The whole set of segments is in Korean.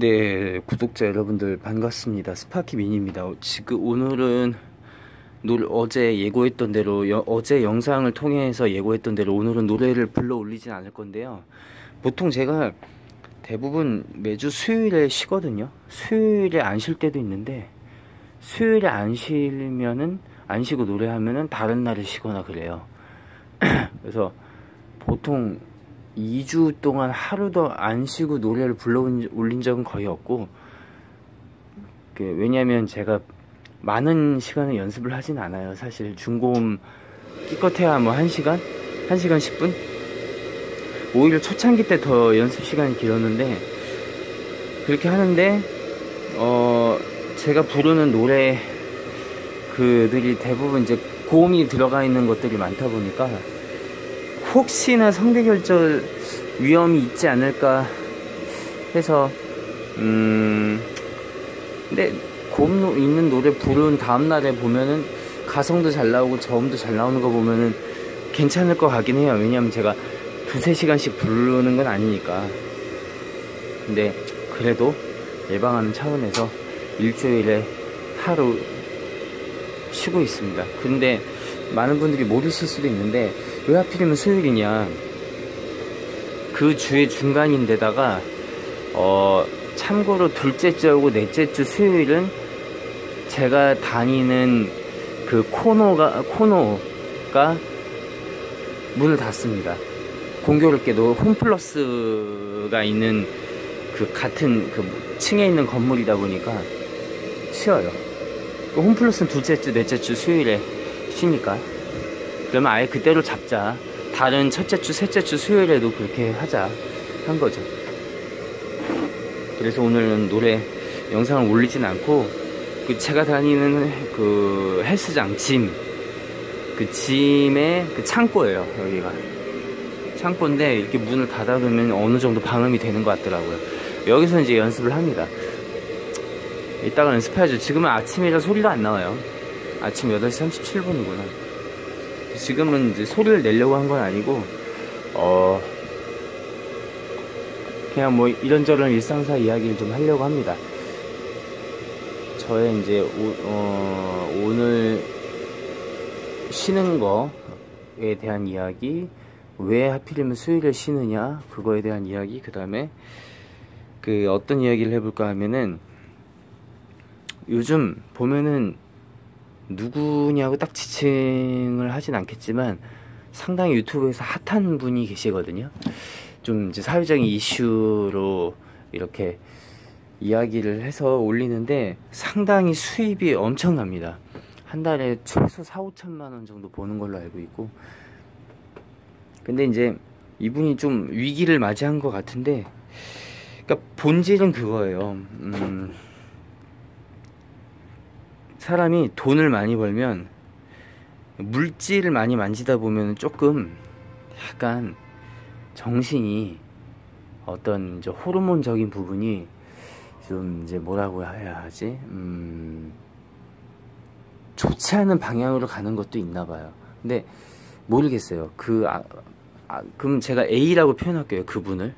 네, 구독자 여러분들 반갑습니다. 스파키 미니입니다. 지금 오늘은 어제 예고했던 대로 어제 영상을 통해서 예고했던 대로 오늘은 노래를 불러 올리진 않을 건데요. 보통 제가 대부분 매주 수요일에 쉬거든요. 수요일에 안 쉴 때도 있는데 수요일에 안 쉬고 노래하면은 다른 날에 쉬거나 그래요. 그래서 보통 2주 동안 하루도 안 쉬고 노래를 불러 올린 적은 거의 없고, 왜냐면 제가 많은 시간을 연습을 하진 않아요. 사실 중고음 기껏해야 뭐 1시간? 1시간 10분? 오히려 초창기 때 더 연습 시간이 길었는데, 그렇게 하는데 제가 부르는 노래 그들이 대부분 이제 고음이 들어가 있는 것들이 많다 보니까 혹시나 성대결절 위험이 있지 않을까 해서 근데 고음 있는 노래 부른 다음날에 보면은 가성도 잘 나오고 저음도 잘 나오는 거 보면은 괜찮을 것 같긴 해요. 왜냐면 제가 2~3시간씩 부르는 건 아니니까. 근데 그래도 예방하는 차원에서 일주일에 하루 쉬고 있습니다. 근데 많은 분들이 모르실 수도 있는데 왜 하필이면 수요일이냐, 그 주의 중간인데다가 참고로 둘째 주하고 넷째 주 수요일은 제가 다니는 그 코너가 문을 닫습니다. 공교롭게도 홈플러스가 있는 그 같은 그 층에 있는 건물이다 보니까 쉬어요. 홈플러스는 둘째 주 넷째 주 수요일에 쉬니까 그러면 아예 그때로 잡자, 다른 첫째 주 셋째 주 수요일에도 그렇게 하자 한 거죠. 그래서 오늘은 노래 영상을 올리진 않고, 제가 다니는 그 헬스장 그 짐의 그 창고예요. 여기가 창고인데 이렇게 문을 닫아두면 어느 정도 방음이 되는 것 같더라고요. 여기서 이제 연습을 합니다. 이따가 연습해야죠. 지금은 아침이라 소리도 안 나와요. 아침 8시 37분이구나. 지금은 이제 소리를 내려고 한 건 아니고, 그냥 뭐 이런저런 일상사 이야기를 좀 하려고 합니다. 저의 이제, 오늘 쉬는 거에 대한 이야기, 왜 하필이면 수요일에 쉬느냐, 그거에 대한 이야기, 그 다음에, 어떤 이야기를 해볼까 하면은, 요즘 보면은, 누구냐고 딱 지칭을 하진 않겠지만 상당히 유튜브에서 핫한 분이 계시거든요. 좀 이제 사회적인 이슈로 이렇게 이야기를 해서 올리는데 상당히 수입이 엄청납니다. 한 달에 최소 4~5천만 원 정도 버는 걸로 알고 있고, 근데 이제 이분이 좀 위기를 맞이한 것 같은데, 그러니까 본질은 그거예요. 사람이 돈을 많이 벌면 물질을 많이 만지다 보면 조금 약간 정신이 어떤 이제 호르몬적인 부분이 좀 이제 뭐라고 해야 하지? 좋지 않은 방향으로 가는 것도 있나 봐요. 근데 모르겠어요. 그럼 제가 A라고 표현할게요. 그분을.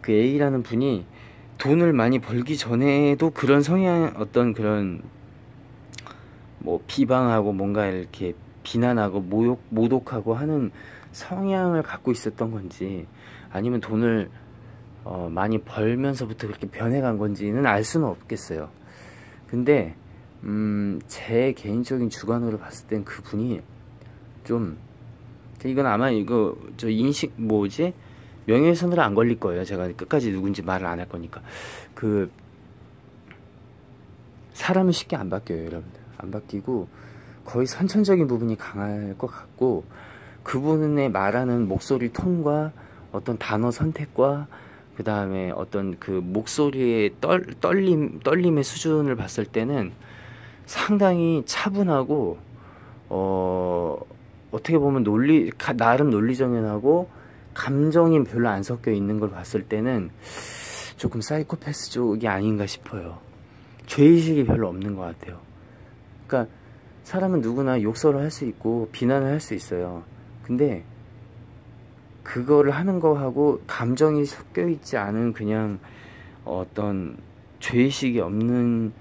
그 A라는 분이 돈을 많이 벌기 전에도 그런 성향, 어떤 그런 뭐 비방하고 뭔가 이렇게 비난하고 모독하고 하는 성향을 갖고 있었던 건지, 아니면 돈을 많이 벌면서부터 그렇게 변해간 건지는 알 수는 없겠어요. 근데 제 개인적인 주관으로 봤을 땐 그분이 좀, 이건 아마 저 인식 뭐지, 명예훼손으로 안 걸릴 거예요. 제가 끝까지 누군지 말을 안 할 거니까. 사람은 쉽게 안 바뀌어요, 여러분들. 안 바뀌고 거의 선천적인 부분이 강할 것 같고, 그분의 말하는 목소리 톤과 어떤 단어 선택과 그 다음에 어떤 그 목소리의 떨림의 수준을 봤을 때는 상당히 차분하고, 어떻게 보면 나름 논리정연하고 감정이 별로 안 섞여 있는 걸 봤을 때는 조금 사이코패스 쪽이 아닌가 싶어요. 죄의식이 별로 없는 것 같아요. 그러니까 사람은 누구나 욕설을 할 수 있고 비난을 할 수 있어요. 근데 그거를 하는 거하고 감정이 섞여 있지 않은 그냥 어떤 죄의식이 없는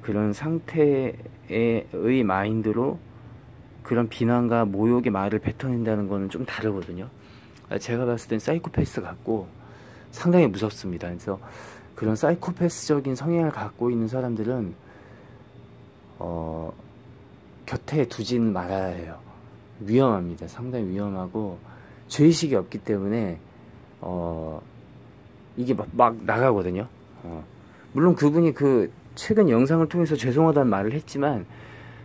그런 상태의 마인드로 그런 비난과 모욕의 말을 뱉어낸다는 거는 좀 다르거든요. 제가 봤을 땐 사이코패스 같고 상당히 무섭습니다. 그래서 그런 사이코패스적인 성향을 갖고 있는 사람들은 곁에 두지는 말아야 해요. 위험합니다. 상당히 위험하고 죄의식이 없기 때문에 이게 막 나가거든요. 물론 그분이 그 최근 영상을 통해서 죄송하다는 말을 했지만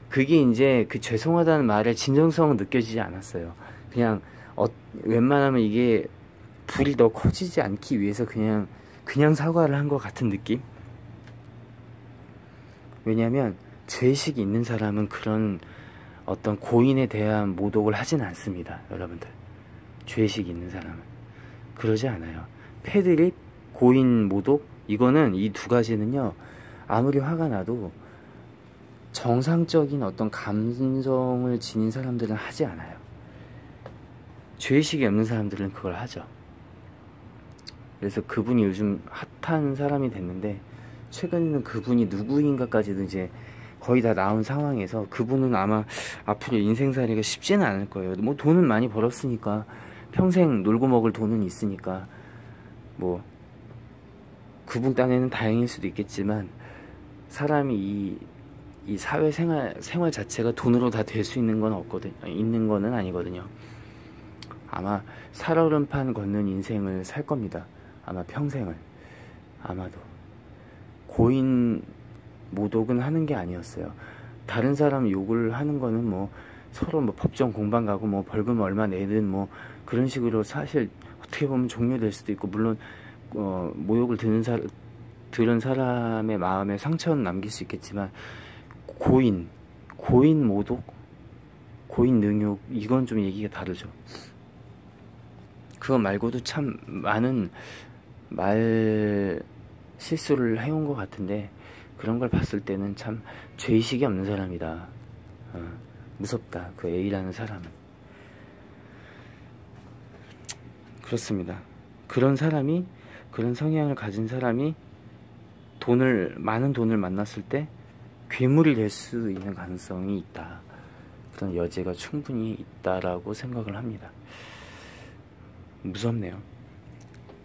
그게 이제 그 죄송하다는 말의 진정성은 느껴지지 않았어요. 그냥 웬만하면 이게 불이 더 커지지 않기 위해서 그냥 사과를 한 것 같은 느낌? 왜냐하면 죄의식이 있는 사람은 그런 어떤 고인에 대한 모독을 하진 않습니다. 여러분들, 죄의식이 있는 사람은 그러지 않아요. 패드립, 고인 모독, 이거는 이 두 가지는요, 아무리 화가 나도 정상적인 어떤 감성을 지닌 사람들은 하지 않아요. 죄의식이 없는 사람들은 그걸 하죠. 그래서 그분이 요즘 핫한 사람이 됐는데, 최근에는 그분이 누구인가까지도 이제 거의 다 나온 상황에서 그분은 아마 앞으로 인생살이가 쉽지는 않을 거예요. 뭐 돈은 많이 벌었으니까, 평생 놀고 먹을 돈은 있으니까 뭐 그분 딴에는 다행일 수도 있겠지만, 사람이 이 생활 자체가 돈으로 다 될 수 있는 건 있는 거는 아니거든요. 아마 살얼음판 걷는 인생을 살 겁니다. 아마 평생을. 아마도 고인 모독은 하는 게 아니었어요. 다른 사람 욕을 하는 거는 뭐 서로 뭐 법정 공방 가고 뭐 벌금 얼마 내든 뭐 그런 식으로 사실 어떻게 보면 종료될 수도 있고, 물론 모욕을 들은 사람의 마음에 상처는 남길 수 있겠지만, 고인 모독, 고인 능욕, 이건 좀 얘기가 다르죠. 그거 말고도 참 많은 말 실수를 해온 것 같은데, 그런 걸 봤을 때는 참 죄의식이 없는 사람이다. 무섭다, 그 A라는 사람은. 그렇습니다. 그런 성향을 가진 사람이 많은 돈을 만났을 때 괴물이 될 수 있는 가능성이 있다. 그런 여지가 충분히 있다라고 생각을 합니다. 무섭네요.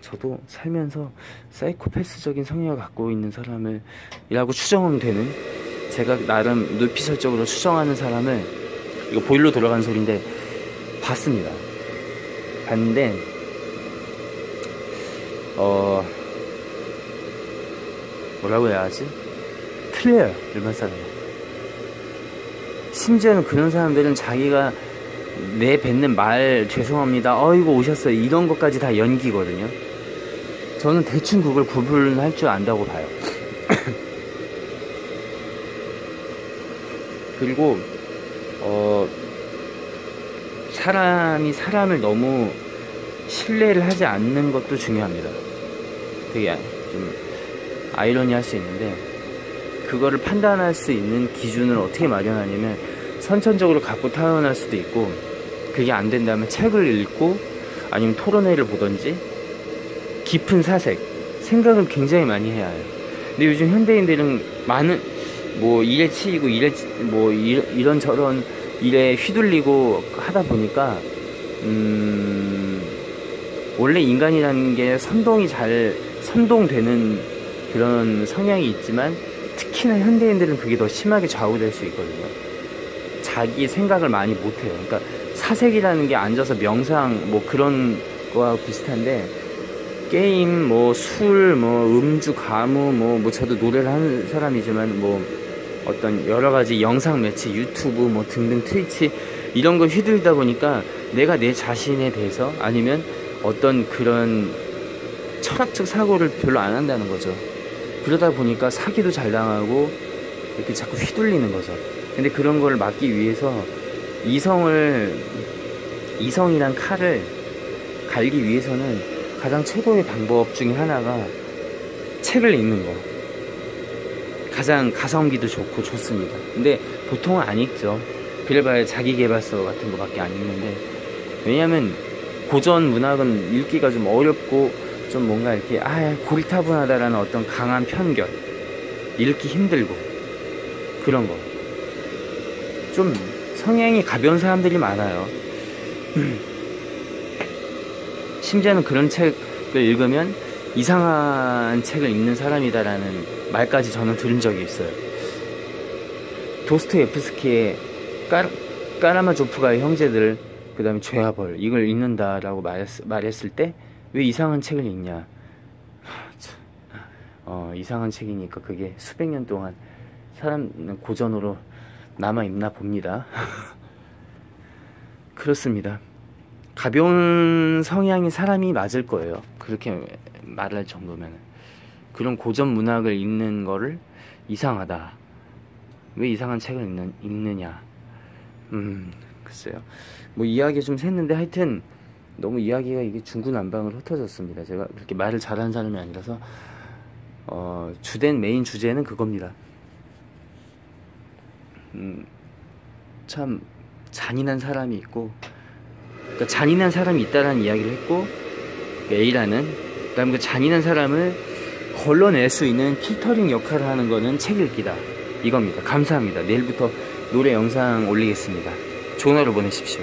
저도 살면서 사이코패스적인 성향을 갖고 있는 사람이라고 추정은 되는, 제가 나름 뇌피셜적으로 추정하는 사람을, 이거 보일러 돌아가는 소리인데, 봤는데 뭐라고 해야 하지? 틀려요, 일반 사람은. 심지어는 그런 사람들은 자기가 내뱉는 말, 죄송합니다, 어이구 오셨어요, 이런 것까지 다 연기거든요. 저는 대충 그걸 구분할 줄 안다고 봐요. 그리고 사람이 사람을 너무 신뢰를 하지 않는 것도 중요합니다. 되게 좀 아이러니할 수 있는데, 그거를 판단할 수 있는 기준을 어떻게 마련하냐면, 선천적으로 갖고 타고날 수도 있고, 그게 안 된다면 책을 읽고 아니면 토론회를 보던지 깊은 생각을 굉장히 많이 해야 해요. 근데 요즘 현대인들은 뭐 일에 치이고 이런저런 일에 휘둘리고 하다 보니까 원래 인간이라는 게 선동되는 그런 성향이 있지만, 특히나 현대인들은 그게 더 심하게 좌우될 수 있거든요. 자기 생각을 많이 못해요. 그러니까 사색이라는 게 앉아서 명상 뭐 그런 거와 비슷한데, 게임, 뭐 술, 뭐 음주, 가무, 뭐 저도 노래를 하는 사람이지만, 뭐 어떤 여러 가지 영상 매체, 유튜브 뭐 등등, 트위치, 이런 거 휘둘리다 보니까 내가 내 자신에 대해서, 아니면 어떤 그런 철학적 사고를 별로 안 한다는 거죠. 그러다 보니까 사기도 잘 당하고 이렇게 자꾸 휘둘리는 거죠. 근데 그런 걸 막기 위해서 이성이란 칼을 갈기 위해서는 가장 최고의 방법 중에 하나가 책을 읽는 거. 가장 가성비도 좋습니다. 근데 보통은 안 읽죠. 그래봐야 자기계발서 같은 거밖에 안 읽는데, 왜냐면 고전 문학은 읽기가 좀 어렵고 좀 뭔가 이렇게 고리타분하다라는 어떤 강한 편견, 읽기 힘들고 그런 거. 좀 성향이 가벼운 사람들이 많아요. 심지어는 그런 책을 읽으면 이상한 책을 읽는 사람이다라는 말까지 저는 들은 적이 있어요. 도스토옙스키의 까라마조프가의 형제들, 그 다음에 죄와 벌, 이걸 읽는다라고 말했을 때 왜 이상한 책을 읽냐. 이상한 책이니까 그게 수백 년 동안 사람 고전으로 남아있나 봅니다. 그렇습니다. 가벼운 성향의 사람이 맞을 거예요. 그렇게 말할 정도면. 그런 고전 문학을 읽는 거를 이상하다, 왜 이상한 책을 읽느냐. 글쎄요. 뭐 이야기 좀 샜는데 하여튼 너무 이야기가 이게 중구난방으로 흩어졌습니다. 제가 그렇게 말을 잘하는 사람이 아니라서 메인 주제는 그겁니다. 참 잔인한 사람이 있고, 그러니까 잔인한 사람이 있다라는 이야기를 했고, A라는, 그 다음에 그 잔인한 사람을 걸러낼 수 있는 필터링 역할을 하는 거는 책 읽기다, 이겁니다. 감사합니다. 내일부터 노래 영상 올리겠습니다. 좋은 하루 보내십시오.